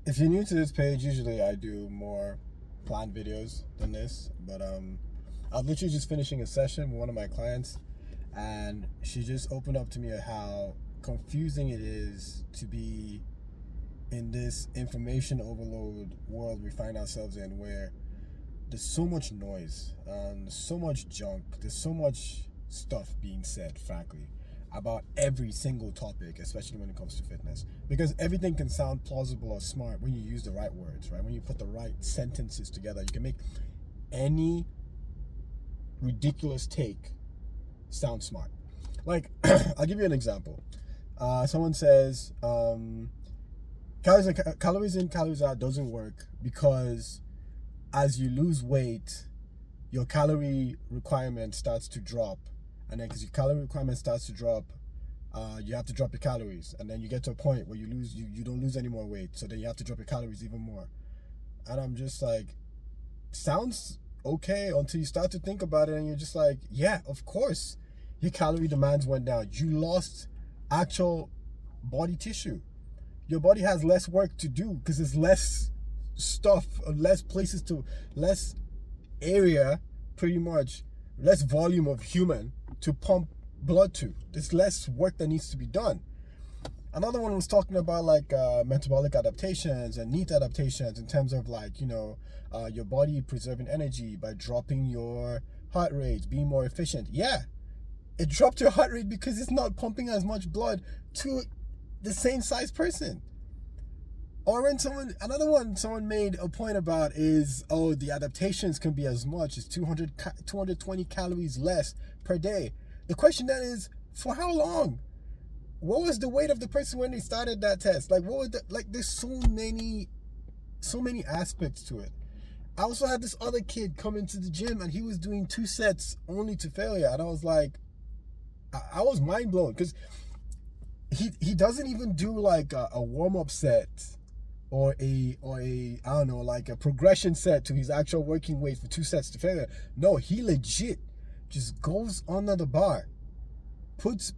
If you're new to this page, usually I do more planned videos than this. But I was literally just finishing a session with one of my clients, and she just opened up to me how confusing it is to be in this information overload world we find ourselves in, where there's so much noise, there's so much junk, there's so much stuff being said, frankly, about every single topic, especially when it comes to fitness. Because everything can sound plausible or smart when you use the right words, right? When you put the right sentences together, you can make any ridiculous take sound smart. Like, I'll give you an example. Someone says, calories in, calories out doesn't work because as you lose weight, your calorie requirement starts to drop, and then because your calorie requirement starts to drop, you have to drop your calories, and then you get to a point where you don't lose any more weight, so then you have to drop your calories even more. And I'm just like, sounds okay until you start to think about it, and you're just like, yeah, of course your calorie demands went down. You lost actual body tissue. Your body has less work to do because there's less stuff, less area, pretty much less volume of human to pump blood to. There's less work that needs to be done. Another one was talking about like metabolic adaptations and NEAT adaptations in terms of like, your body preserving energy by dropping your heart rate, being more efficient. Yeah, it dropped your heart rate because it's not pumping as much blood to the same size person. Or when someone made a point about is, oh, the adaptations can be as much as 220 calories less per day. The question then is, for how long? What was the weight of the person when they started that test? Like, there's so many aspects to it. I also had this other kid come into the gym and he was doing 2 sets only to failure. And I was like, I was mind blown because he doesn't even do like a warm-up set or a I don't know, like a progression set to his actual working weight for 2 sets to failure. No, he legit just goes under the bar,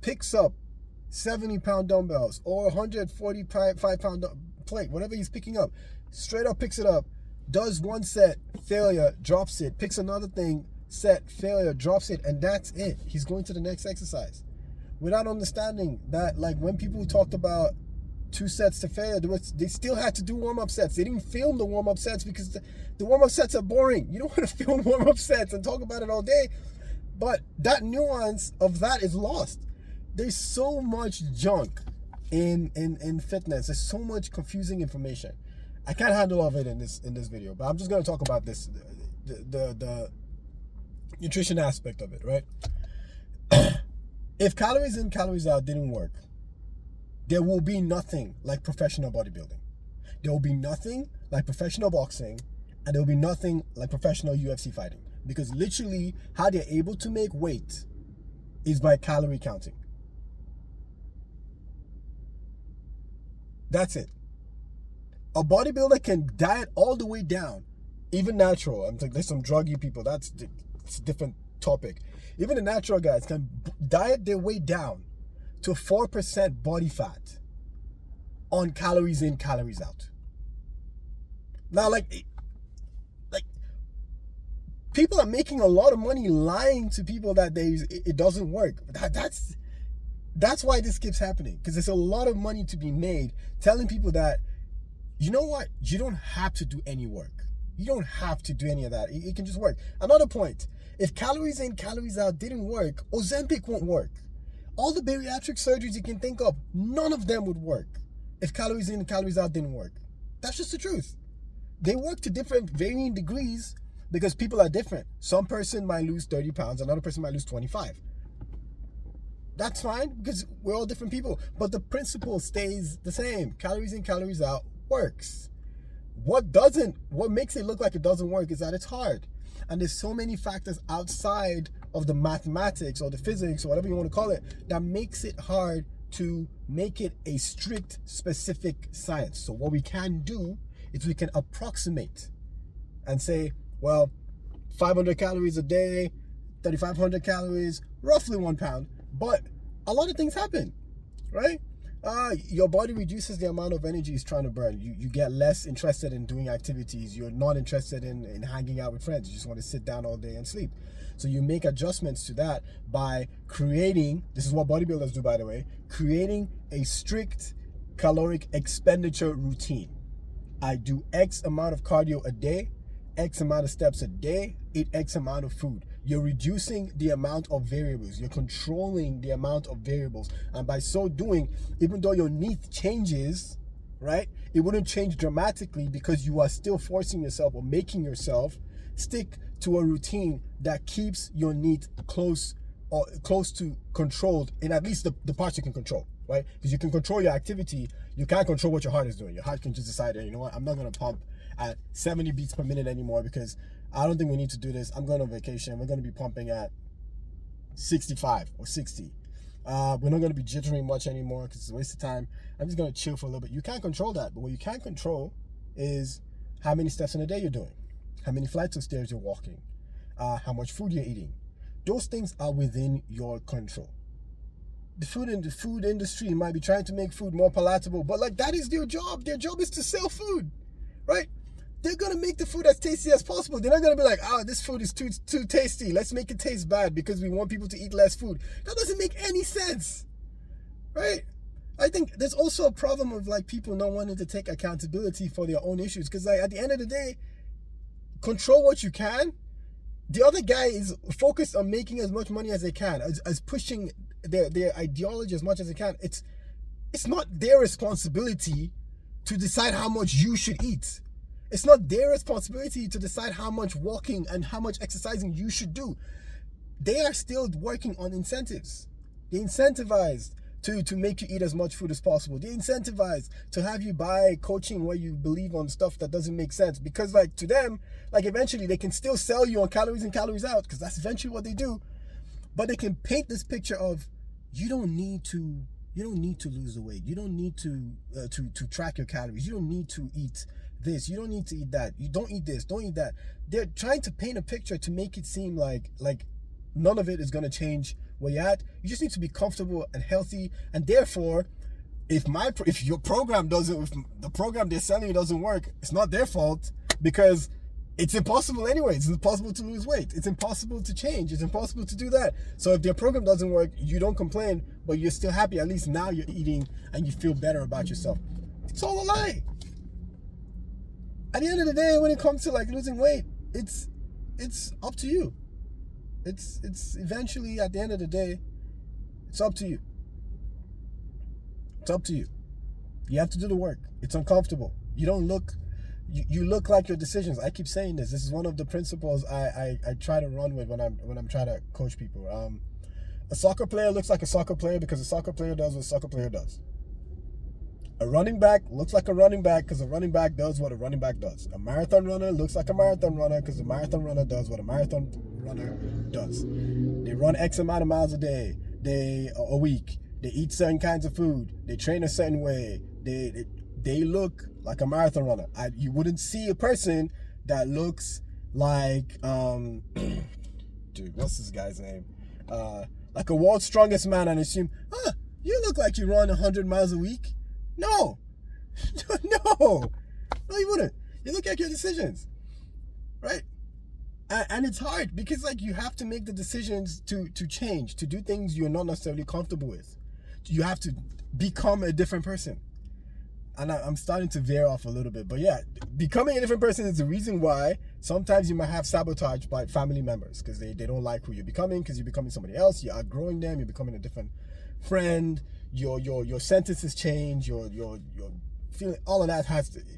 picks up 70-pound dumbbells or 145-pound plate, whatever he's picking up, straight up picks it up, does 1 set, failure, drops it, picks another thing, set, failure, drops it, and that's it. He's going to the next exercise. Without understanding that, like, when people talked about 2 sets to failure, they still had to do warm-up sets. They didn't film the warm-up sets because the warm-up sets are boring. You don't want to film warm-up sets and talk about it all day. But that nuance of that is lost. There's so much junk in fitness. There's so much confusing information. I can't handle all of it in this video, but I'm just going to talk about this, the nutrition aspect of it, right? If calories in, calories out didn't work, there will be nothing like professional bodybuilding. There will be nothing like professional boxing, and there will be nothing like professional UFC fighting. Because literally, how they're able to make weight is by calorie counting. That's it. A bodybuilder can diet all the way down, even natural. I'm like, there's some druggy people. It's a different topic. Even the natural guys can diet their way down to 4% body fat on calories in, calories out. Now, like people are making a lot of money lying to people that it doesn't work. That's why this keeps happening, because there's a lot of money to be made telling people that, you know what, you don't have to do any work. You don't have to do any of that. It can just work. Another point, if calories in, calories out didn't work, Ozempic won't work. All the bariatric surgeries you can think of, none of them would work if calories in and calories out didn't work. That's just the truth. They work to different varying degrees because people are different. Some person might lose 30 pounds, another person might lose 25. That's fine because we're all different people. But the principle stays the same. Calories in, calories out works. What makes it look like it doesn't work is that it's hard. And there's so many factors outside of the mathematics or the physics or whatever you want to call it that makes it hard to make it a strict, specific science. So what we can do is we can approximate and say, well, 500 calories a day, 3,500 calories, roughly 1 pound. But a lot of things happen, right? Your body reduces the amount of energy it's trying to burn. You get less interested in doing activities. You're not interested in hanging out with friends. You just want to sit down all day and sleep. So you make adjustments to that by creating, this is what bodybuilders do, by the way, creating a strict caloric expenditure routine. I do X amount of cardio a day, X amount of steps a day, eat X amount of food. You're reducing the amount of variables. You're controlling the amount of variables. And by so doing, even though your NEAT changes, right, it wouldn't change dramatically because you are still forcing yourself or making yourself stick to a routine that keeps your NEAT close to controlled in at least the parts you can control, right? Because you can control your activity. You can't control what your heart is doing. Your heart can just decide, you know what, I'm not going to pump at 70 beats per minute anymore because I don't think we need to do this. I'm going on vacation. We're going to be pumping at 65 or 60. We're not going to be jittering much anymore because it's a waste of time. I'm just going to chill for a little bit. You can't control that. But what you can control is how many steps in a day you're doing, how many flights of stairs you're walking, how much food you're eating. Those things are within your control. The food industry might be trying to make food more palatable, but like that is their job. Their job is to sell food, right? They're going to make the food as tasty as possible. They're not going to be like, this food is too tasty. Let's make it taste bad because we want people to eat less food. That doesn't make any sense, right? I think there's also a problem of like people not wanting to take accountability for their own issues because like at the end of the day, control what you can. The other guy is focused on making as much money as they can, as pushing their ideology as much as they can. It's not their responsibility to decide how much you should eat. It's not their responsibility to decide how much walking and how much exercising you should do. They are still working on incentives. They're incentivized to make you eat as much food as possible. They're incentivized to have you buy coaching where you believe on stuff that doesn't make sense. Because like to them, like eventually they can still sell you on calories in, calories out, because that's eventually what they do. But they can paint this picture of you don't need to lose the weight. You don't need to track your calories. You don't need to eat this. You don't need to eat that. You don't eat this. Don't eat that. They're trying to paint a picture to make it seem like none of it is going to change where you're at. You just need to be comfortable and healthy. And therefore, if your program doesn't, if the program they're selling you doesn't work, it's not their fault because it's impossible anyway. It's impossible to lose weight. It's impossible to change. It's impossible to do that. So if their program doesn't work, you don't complain, but you're still happy. At least now you're eating and you feel better about yourself. It's all a lie. At the end of the day, when it comes to like losing weight, it's up to you. It's eventually at the end of the day, it's up to you. It's up to you. You have to do the work. It's uncomfortable. You don't look. You look like your decisions. I keep saying this. This is one of the principles I try to run with when I'm trying to coach people. A soccer player looks like a soccer player because a soccer player does what a soccer player does. A running back looks like a running back because a running back does what a running back does. A marathon runner looks like a marathon runner because a marathon runner does what a marathon runner does. They run X amount of miles a day, a week. They eat certain kinds of food. They train a certain way. They look like a marathon runner. You wouldn't see a person that looks like dude, what's this guy's name? Like a world's strongest man and assume, you look like you run 100 miles a week. No, no, you wouldn't. You look at your decisions, right? And it's hard because like you have to make the decisions to change, to do things you're not necessarily comfortable with. You have to become a different person. And I'm starting to veer off a little bit, but yeah, becoming a different person is the reason why sometimes you might have sabotage by family members because they don't like who you're becoming because you're becoming somebody else. You're outgrowing them. You're becoming a different friend. Your sentences change. Your feeling, all of that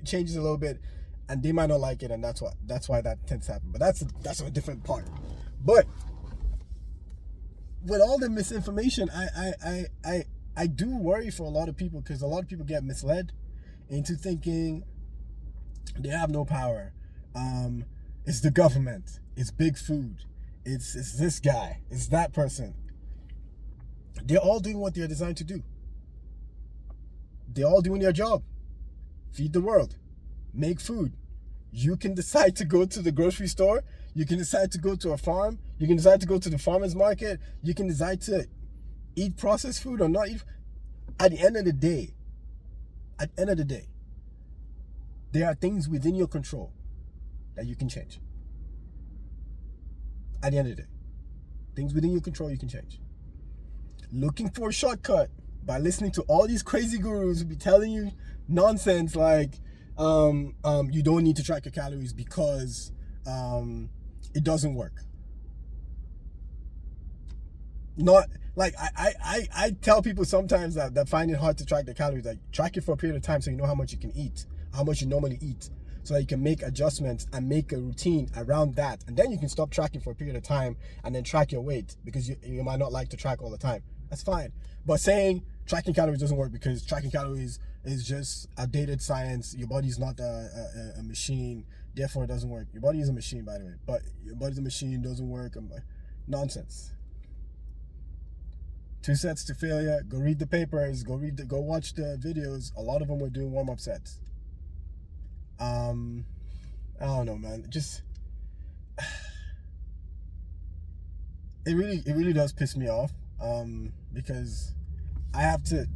changes a little bit, and they might not like it, and that's why that tends to happen. But that's a different part. But with all the misinformation, I do worry for a lot of people because a lot of people get misled into thinking they have no power. It's the government. It's big food. It's this guy. It's that person. They're all doing what they're designed to do. They're all doing their job. Feed the world. Make food. You can decide to go to the grocery store. You can decide to go to a farm. You can decide to go to the farmer's market. You can decide to eat processed food or not eat. At the end of the day, at the end of the day, there are things within your control that you can change. At the end of the day, things within your control you can change. Looking for a shortcut by listening to all these crazy gurus who be telling you nonsense like you don't need to track your calories because it doesn't work. Not like I tell people sometimes that find it hard to track their calories, like track it for a period of time so you know how much you can eat, how much you normally eat, so that you can make adjustments and make a routine around that, and then you can stop tracking for a period of time and then track your weight, because you might not like to track all the time. That's fine. But saying tracking calories doesn't work because tracking calories is just outdated science, your body's not a machine, therefore it doesn't work. Your body is a machine, by the way, but your body's a machine, doesn't work. Nonsense. 2 sets to failure. Go read the papers. Go watch the videos. A lot of them were doing warm-up sets. I don't know, man. Just it really does piss me off. Because I have to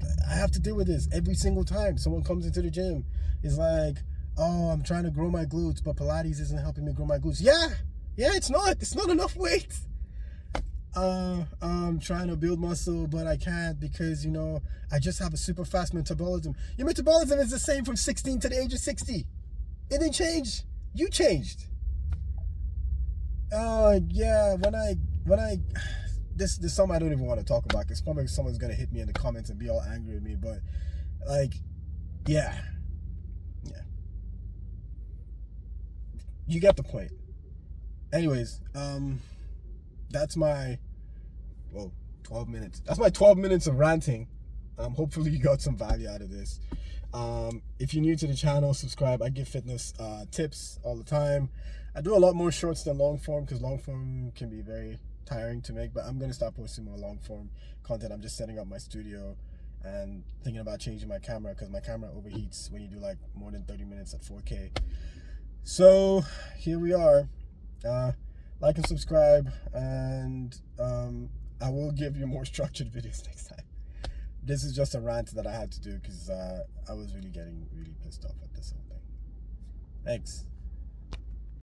deal with this every single time someone comes into the gym. It's like, oh, I'm trying to grow my glutes, but Pilates isn't helping me grow my glutes. Yeah, it's not enough weight. I'm trying to build muscle, but I can't because, I just have a super fast metabolism. Your metabolism is the same from 16 to the age of 60. It didn't change. You changed. Yeah, when I this is something I don't even want to talk about, because probably someone's gonna hit me in the comments and be all angry with me, but yeah, you get the point. Anyways, that's my 12 minutes. That's my 12 minutes of ranting. Hopefully you got some value out of this. If you're new to the channel, subscribe. I give fitness tips all the time. I do a lot more shorts than long form, because long form can be very tiring to make, but I'm gonna start posting more long form content. I'm just setting up my studio and thinking about changing my camera, because my camera overheats when you do like more than 30 minutes at 4K. So here we are. Like and subscribe, and I will give you more structured videos next time. This is just a rant that I had to do because I was really getting pissed off at this whole thing. Thanks.